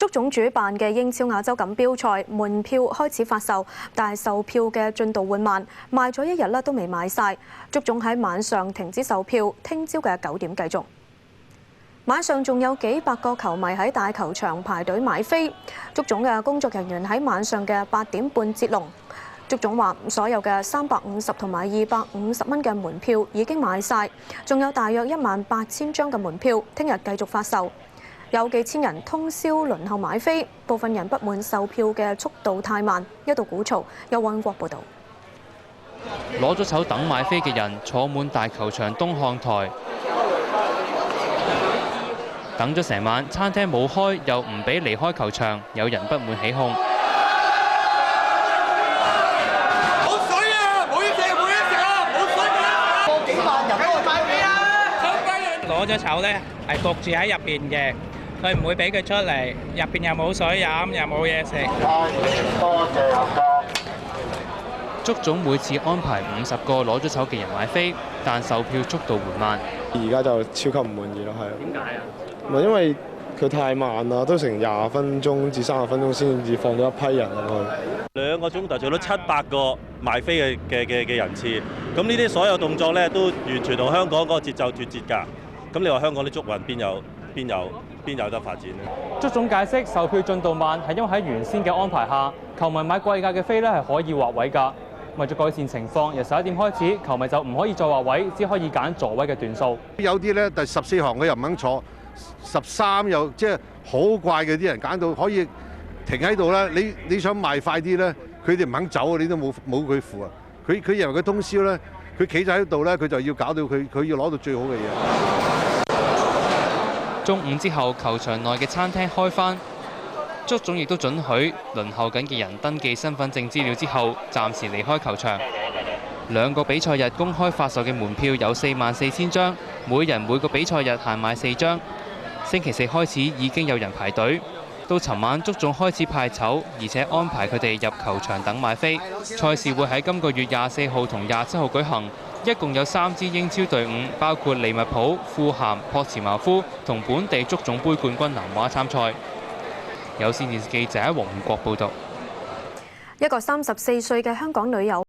足總主辦嘅英超亞洲錦標賽門票開始發售，但係售票嘅進度緩慢，賣咗一日都未賣晒。足總喺晚上停止售票，聽朝嘅9點繼續。晚上仲有幾百個球迷喺大球場排隊買飛。足總嘅工作人員喺晚上嘅8點半截龍。足總話，所有嘅350同埋250蚊嘅門票已經買晒，仲有大約18000張嘅門票，聽日繼續發售。有幾千人通宵輪候買飛，部分人不滿售票嘅速度太慢，一度鼓噪。有溫國報導，攞咗籌等買飛嘅人坐滿大球場東看台，等咗成晚，餐廳冇開，又唔俾離開球場，有人不滿起哄。冇水啊！冇嘢食，冇嘢食啊！冇水啊！過幾萬人都去買飛啊！攞咗籌咧係焗住喺入邊嘅。佢唔會俾佢出嚟，入邊又冇水飲，又冇嘢食。多謝合作。足總每次安排50個攞咗籌嘅人買飛，但售票速度緩慢。而家就超級唔滿意咯，係。點解啊？唔係因為佢太慢啦，都成20分鐘至30分鐘先至放到一批人入去。2個鐘頭做到700個賣飛嘅人次，咁呢啲所有動作咧都完全同香港嗰個節奏脫節㗎。咁你話香港啲足運邊有得發展呢？足總解釋售票進度慢係因為喺原先嘅安排下，球迷買貴價嘅飛咧係可以劃位㗎。為咗改善情況，由11點開始，球迷就唔可以再劃位，只可以揀座位嘅段數。有啲咧第14行佢又唔肯坐，13又即係好怪嘅啲人揀到可以停喺度咧。你想賣快啲咧，佢哋唔肯走，你都冇佢符啊！佢認為佢通宵咧，佢企咗喺度咧，佢就要搞到佢要攞到最好嘅嘢。中午之後，球場內嘅餐廳開返，足總亦都准許輪候緊嘅人登記身份證資料之後，暫時離開球場。2個比賽日公開發售嘅門票有44000張，每人每個比賽日限買4張。星期4開始已經有人排隊，到尋晚足總開始派籌，而且安排佢哋入球場等買飛。賽事會喺今個月24號同27號舉行。一共有3支英超隊伍，包括利物浦、富咸、樸茨茅夫同本地足總杯冠軍南華參賽。有線電視記者黃國報導。一個34歲嘅香港女友